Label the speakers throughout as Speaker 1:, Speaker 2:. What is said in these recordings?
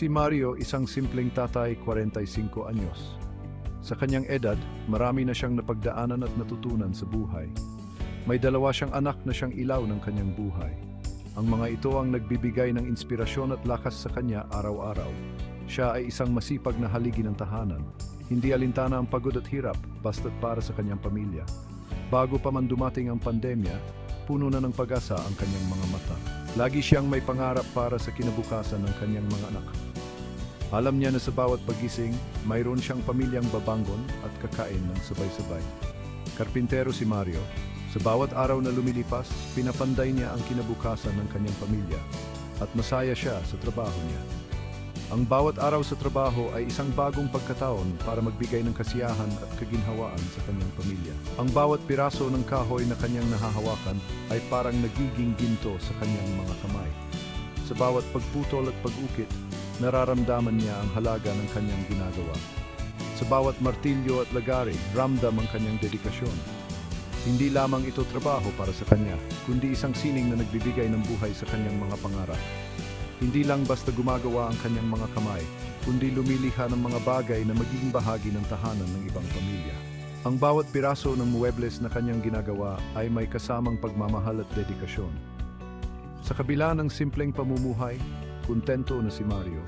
Speaker 1: Si Mario, isang simpleng tatay, 45 anyos. Sa kanyang edad, marami na siyang napagdaanan at natutunan sa buhay. May dalawa siyang anak na siyang ilaw ng kanyang buhay. Ang mga ito ang nagbibigay ng inspirasyon at lakas sa kanya araw-araw. Siya ay isang masipag na haligi ng tahanan. Hindi alintana ang pagod at hirap, basta't para sa kanyang pamilya. Bago pa man dumating ang pandemya, puno na ng pag-asa ang kanyang mga mata. Lagi siyang may pangarap para sa kinabukasan ng kanyang mga anak. Alam niya na sa bawat pagising, mayroon siyang pamilyang babangon at kakain ng sabay-sabay. Karpintero si Mario. Sa bawat araw na lumilipas, pinapanday niya ang kinabukasan ng kanyang pamilya at masaya siya sa trabaho niya. Ang bawat araw sa trabaho ay isang bagong pagkataon para magbigay ng kasiyahan at kaginhawaan sa kanyang pamilya. Ang bawat piraso ng kahoy na kanyang nahahawakan ay parang nagiging ginto sa kanyang mga kamay. Sa bawat pagputol at pag-ukit, nararamdaman niya ang halaga ng kanyang ginagawa. Sa bawat martilyo at lagari, ramdam ang kanyang dedikasyon. Hindi lamang ito trabaho para sa kanya, kundi isang sining na nagbibigay ng buhay sa kanyang mga pangarap. Hindi lang basta gumagawa ang kanyang mga kamay, kundi lumilikha ng mga bagay na magiging bahagi ng tahanan ng ibang pamilya. Ang bawat piraso ng muebles na kanyang ginagawa ay may kasamang pagmamahal at dedikasyon. Sa kabila ng simpleng pamumuhay, kontento na si Mario.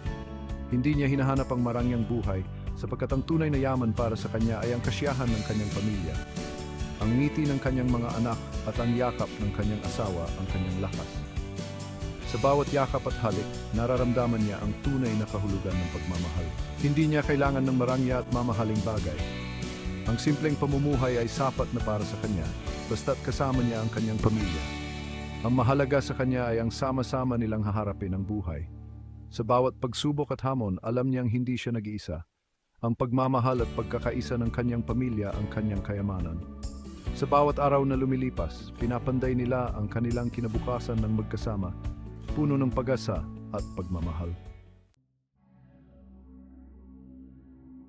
Speaker 1: Hindi niya hinahanap ang marangyang buhay sapagkat ang tunay na yaman para sa kanya ay ang kasiyahan ng kanyang pamilya. Ang ngiti ng kanyang mga anak at ang yakap ng kanyang asawa ang kanyang lakas. Sa bawat yakap at halik, nararamdaman niya ang tunay na kahulugan ng pagmamahal. Hindi niya kailangan ng marangya at mamahaling bagay. Ang simpleng pamumuhay ay sapat na para sa kanya, basta't kasama niya ang kanyang pamilya. Ang mahalaga sa kanya ay ang sama-sama nilang haharapin ang buhay. Sa bawat pagsubok at hamon, alam niyang hindi siya nag-iisa. Ang pagmamahal at pagkakaisa ng kanyang pamilya ang kanyang kayamanan. Sa bawat araw na lumilipas, pinapanday nila ang kanilang kinabukasan ng magkasama, puno ng pag-asa at pagmamahal.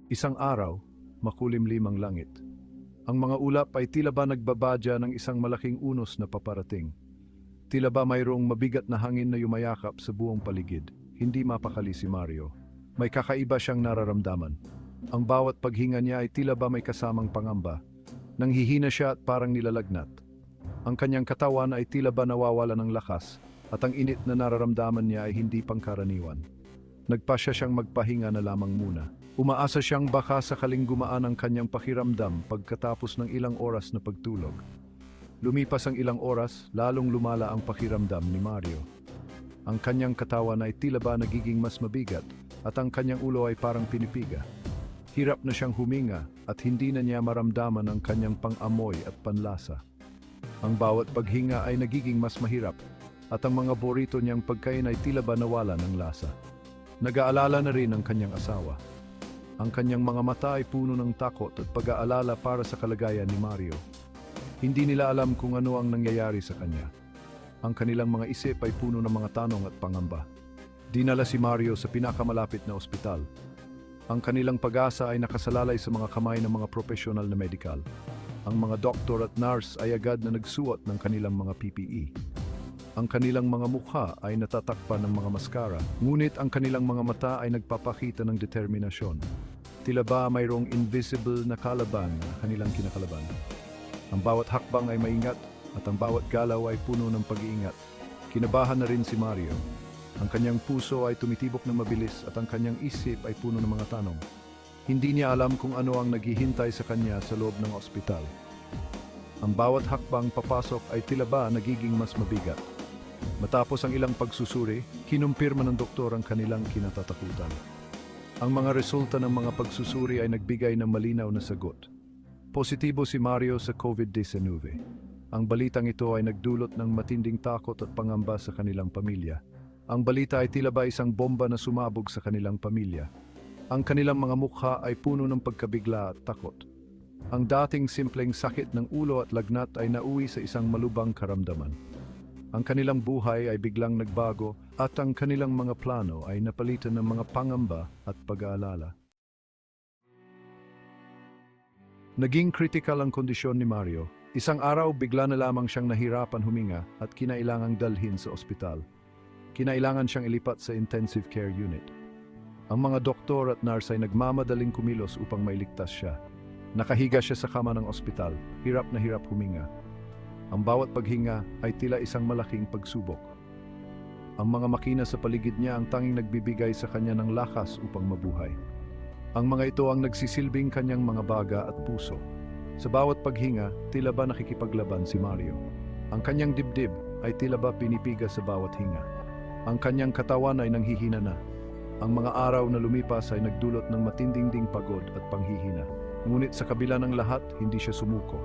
Speaker 1: Isang araw, makulimlim ang langit. Ang mga ulap ay tila ba nagbabadya ng isang malaking unos na paparating. Tila ba mayroong mabigat na hangin na yumayakap sa buong paligid. Hindi mapakali si Mario. May kakaiba siyang nararamdaman. Ang bawat paghinga niya ay tila ba may kasamang pangamba. Nanghihina siya at parang nilalagnat. Ang kanyang katawan ay tila ba nawawala ng lakas at ang init na nararamdaman niya ay hindi pangkaraniwan. Nagpasya siyang magpahinga na lamang muna. Umaasa siyang baka sakaling gumaan ang kanyang pakiramdam pagkatapos ng ilang oras na pagtulog. Lumipas ang ilang oras, lalong lumala ang pakiramdam ni Mario. Ang kanyang katawan ay tila ba nagiging mas mabigat at ang kanyang ulo ay parang pinipiga. Hirap na siyang huminga at hindi na niya maramdaman ang kanyang pang-amoy at panlasa. Ang bawat paghinga ay nagiging mas mahirap at ang mga borito niyang pagkain ay tila ba nawala ng lasa. Nag-aalala na rin ang kanyang asawa. Ang kanyang mga mata ay puno ng takot at pag-aalala para sa kalagayan ni Mario. Hindi nila alam kung ano ang nangyayari sa kanya. Ang kanilang mga isip ay puno ng mga tanong at pangamba. Dinala si Mario sa pinakamalapit na ospital. Ang kanilang pag-asa ay nakasalalay sa mga kamay ng mga profesional na medikal. Ang mga doktor at nurse ay agad na nagsuot ng kanilang mga PPE. Ang kanilang mga mukha ay natatakpan ng mga maskara, ngunit ang kanilang mga mata ay nagpapakita ng determinasyon. Tila ba mayroong invisible na kalaban na kanilang kinakalaban. Ang bawat hakbang ay maingat at ang bawat galaw ay puno ng pag-iingat. Kinabahan na rin si Mario. Ang kanyang puso ay tumitibok ng mabilis at ang kanyang isip ay puno ng mga tanong. Hindi niya alam kung ano ang naghihintay sa kanya sa loob ng ospital. Ang bawat hakbang papasok ay tila ba nagiging mas mabigat. Matapos ang ilang pagsusuri, kinumpirma ng doktor ang kanilang kinatatakutan. Ang mga resulta ng mga pagsusuri ay nagbigay ng malinaw na sagot. Positibo si Mario sa COVID-19. Ang balitang ito ay nagdulot ng matinding takot at pangamba sa kanilang pamilya. Ang balita ay tila ba isang bomba na sumabog sa kanilang pamilya. Ang kanilang mga mukha ay puno ng pagkabigla at takot. Ang dating simpleng sakit ng ulo at lagnat ay nauwi sa isang malubhang karamdaman. Ang kanilang buhay ay biglang nagbago at ang kanilang mga plano ay napalitan ng mga pangamba at pag-aalala. Naging critical ang kondisyon ni Mario. Isang araw bigla na lamang siyang nahirapan huminga at kinailangang dalhin sa ospital. Kinailangan siyang ilipat sa intensive care unit. Ang mga doktor at nurse ay nagmamadaling kumilos upang mailigtas siya. Nakahiga siya sa kama ng ospital, hirap na hirap huminga. Ang bawat paghinga ay tila isang malaking pagsubok. Ang mga makina sa paligid niya ang tanging nagbibigay sa kanya ng lakas upang mabuhay. Ang mga ito ang nagsisilbing kanyang mga baga at puso. Sa bawat paghinga, tila ba nakikipaglaban si Mario. Ang kanyang dibdib ay tila ba pinipiga sa bawat hinga. Ang kanyang katawan ay nanghihina na. Ang mga araw na lumipas ay nagdulot ng matinding pagod at panghihina. Ngunit sa kabila ng lahat, hindi siya sumuko.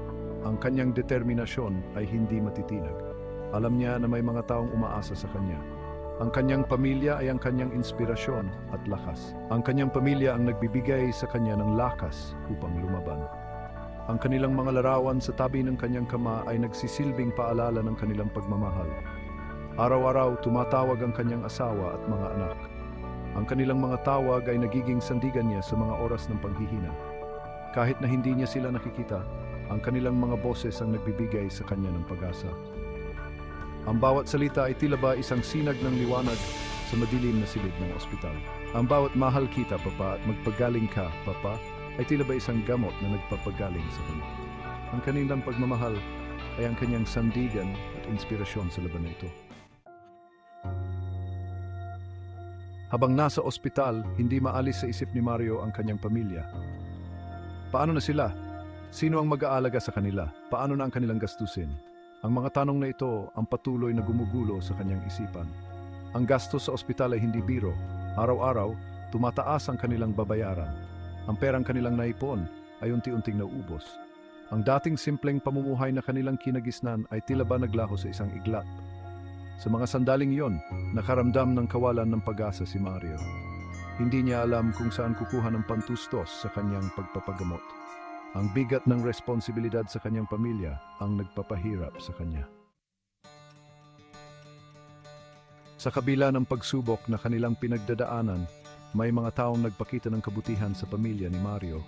Speaker 1: Ang kanyang determinasyon ay hindi matitinag. Alam niya na may mga taong umaasa sa kanya. Ang kanyang pamilya ay ang kanyang inspirasyon at lakas. Ang kanyang pamilya ang nagbibigay sa kanya ng lakas upang lumaban. Ang kanilang mga larawan sa tabi ng kanyang kama ay nagsisilbing paalala ng kanilang pagmamahal. Araw-araw tumatawag ang kanyang asawa at mga anak. Ang kanilang mga tawag ay nagiging sandigan niya sa mga oras ng panghihina. Kahit na hindi niya sila nakikita, ang kanilang mga boses ang nagbibigay sa kanya ng pag-asa. Ang bawat salita ay tila ba isang sinag ng liwanag sa madilim na silid ng ospital. Ang bawat mahal kita, Papa, at magpagaling ka, Papa, ay tila ba isang gamot na nagpapagaling sa kanya. Ang kanilang pagmamahal ay ang kanyang sandigan at inspirasyon sa laban na ito. Habang nasa ospital, hindi maalis sa isip ni Mario ang kanyang pamilya. Paano na sila? Sino ang mag-aalaga sa kanila? Paano na ang kanilang gastusin? Ang mga tanong na ito ang patuloy na gumugulo sa kanyang isipan. Ang gastos sa ospital ay hindi biro. Araw-araw, tumataas ang kanilang babayaran. Ang perang kanilang naipon ay unti-unting nauubos. Ang dating simpleng pamumuhay na kanilang kinagisnan ay tila ba naglaho sa isang iglap. Sa mga sandaling iyon, nakaramdam ng kawalan ng pag-asa si Mario. Hindi niya alam kung saan kukuha ng pantustos sa kanyang pagpapagamot. Ang bigat ng responsibilidad sa kanyang pamilya ang nagpapahirap sa kanya. Sa kabila ng pagsubok na kanilang pinagdadaanan, may mga taong nagpakita ng kabutihan sa pamilya ni Mario.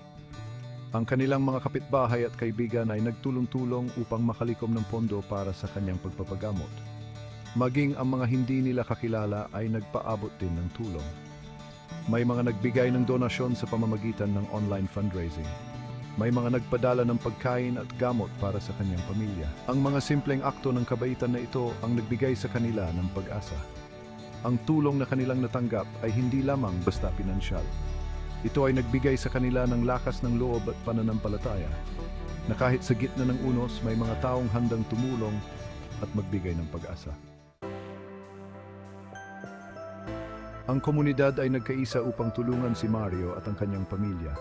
Speaker 1: Ang kanilang mga kapitbahay at kaibigan ay nagtulong-tulong upang makalikom ng pondo para sa kanyang pagpapagamot. Maging ang mga hindi nila kakilala ay nagpaabot din ng tulong. May mga nagbigay ng donasyon sa pamamagitan ng online fundraising. May mga nagpadala ng pagkain at gamot para sa kanyang pamilya. Ang mga simpleng akto ng kabaitan na ito ang nagbigay sa kanila ng pag-asa. Ang tulong na kanilang natanggap ay hindi lamang basta pinansyal. Ito ay nagbigay sa kanila ng lakas ng loob at pananampalataya, na kahit sa gitna ng unos may mga taong handang tumulong at magbigay ng pag-asa. Ang komunidad ay nagkaisa upang tulungan si Mario at ang kanyang pamilya.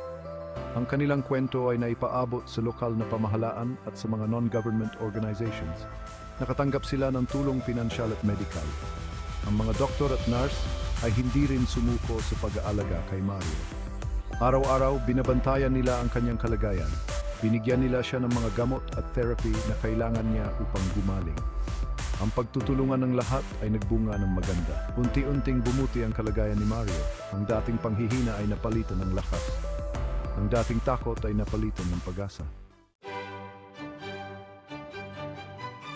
Speaker 1: Ang kanilang kwento ay naipaabot sa lokal na pamahalaan at sa mga non-government organizations. Nakatanggap sila ng tulong pinansyal at medikal. Ang mga doktor at nurse ay hindi rin sumuko sa pag-aalaga kay Mario. Araw-araw, binabantayan nila ang kanyang kalagayan. Binigyan nila siya ng mga gamot at therapy na kailangan niya upang gumaling. Ang pagtutulungan ng lahat ay nagbunga ng maganda. Unti-unting bumuti ang kalagayan ni Mario. Ang dating panghihina ay napalitan ng lakas. Ang dating takot ay napalitan ng pag-asa.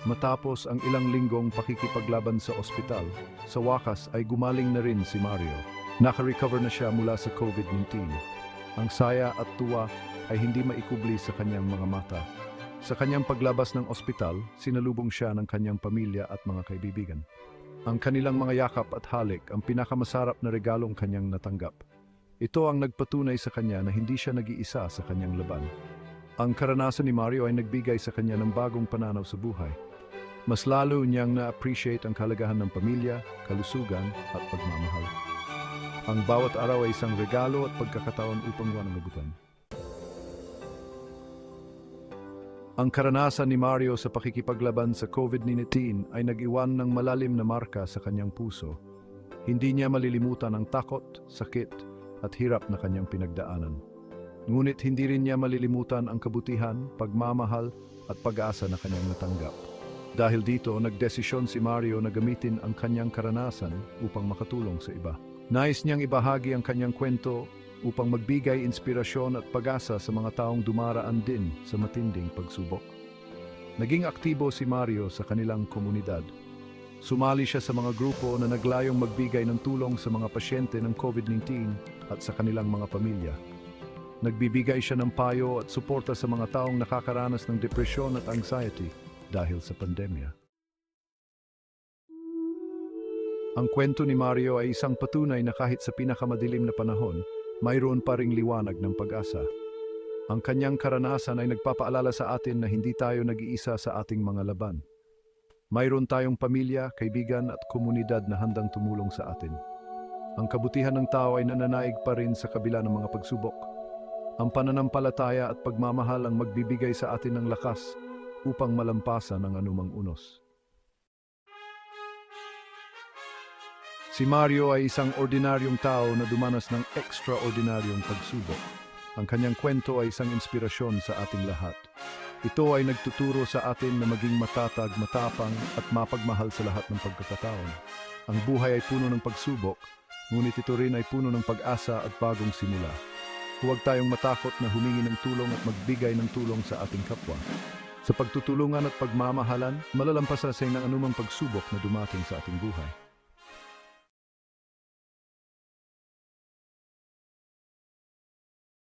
Speaker 1: Matapos ang ilang linggong pakikipaglaban sa ospital, sa wakas ay gumaling na rin si Mario. Naka-recover na siya mula sa COVID-19. Ang saya at tuwa ay hindi maikubli sa kanyang mga mata. Sa kanyang paglabas ng ospital, sinalubong siya ng kanyang pamilya at mga kaibigan. Ang kanilang mga yakap at halik ang pinakamasarap na regalong kanyang natanggap. Ito ang nagpatunay sa kanya na hindi siya nag-iisa sa kanyang laban. Ang karanasan ni Mario ay nagbigay sa kanya ng bagong pananaw sa buhay. Mas lalo niyang na-appreciate ang kalagahan ng pamilya, kalusugan at pagmamahal. Ang bawat araw ay isang regalo at pagkakataon upang managutan. Ang karanasan ni Mario sa pakikipaglaban sa COVID-19 ay nag-iwan ng malalim na marka sa kanyang puso. Hindi niya malilimutan ang takot, sakit, at hirap na kanyang pinagdaanan. Ngunit hindi rin niya malilimutan ang kabutihan, pagmamahal, at pag-asa na kanyang natanggap. Dahil dito, nagdesisyon si Mario na gamitin ang kanyang karanasan upang makatulong sa iba. Nais niyang ibahagi ang kanyang kwento upang magbigay inspirasyon at pag-asa sa mga taong dumaraan din sa matinding pagsubok. Naging aktibo si Mario sa kanilang komunidad. Sumali siya sa mga grupo na naglayong magbigay ng tulong sa mga pasyente ng COVID-19 at sa kanilang mga pamilya. Nagbibigay siya ng payo at suporta sa mga taong nakakaranas ng depresyon at anxiety dahil sa pandemya. Ang kwento ni Mario ay isang patunay na kahit sa pinakamadilim na panahon, mayroon pa ring liwanag ng pag-asa. Ang kanyang karanasan ay nagpapaalala sa atin na hindi tayo nag-iisa sa ating mga laban. Mayroon tayong pamilya, kaibigan at komunidad na handang tumulong sa atin. Ang kabutihan ng tao ay nananaig pa rin sa kabila ng mga pagsubok. Ang pananampalataya at pagmamahal ang magbibigay sa atin ng lakas upang malampasan ang anumang unos. Si Mario ay isang ordinaryong tao na dumanas ng extraordinaryong pagsubok. Ang kanyang kwento ay isang inspirasyon sa ating lahat. Ito ay nagtuturo sa atin na maging matatag, matapang at mapagmahal sa lahat ng pagkakataon. Ang buhay ay puno ng pagsubok, ngunit ito rin ay puno ng pag-asa at bagong simula. Huwag tayong matakot na humingi ng tulong at magbigay ng tulong sa ating kapwa. Sa pagtutulungan at pagmamahalan, malalampasan ng anumang pagsubok na dumating sa ating buhay.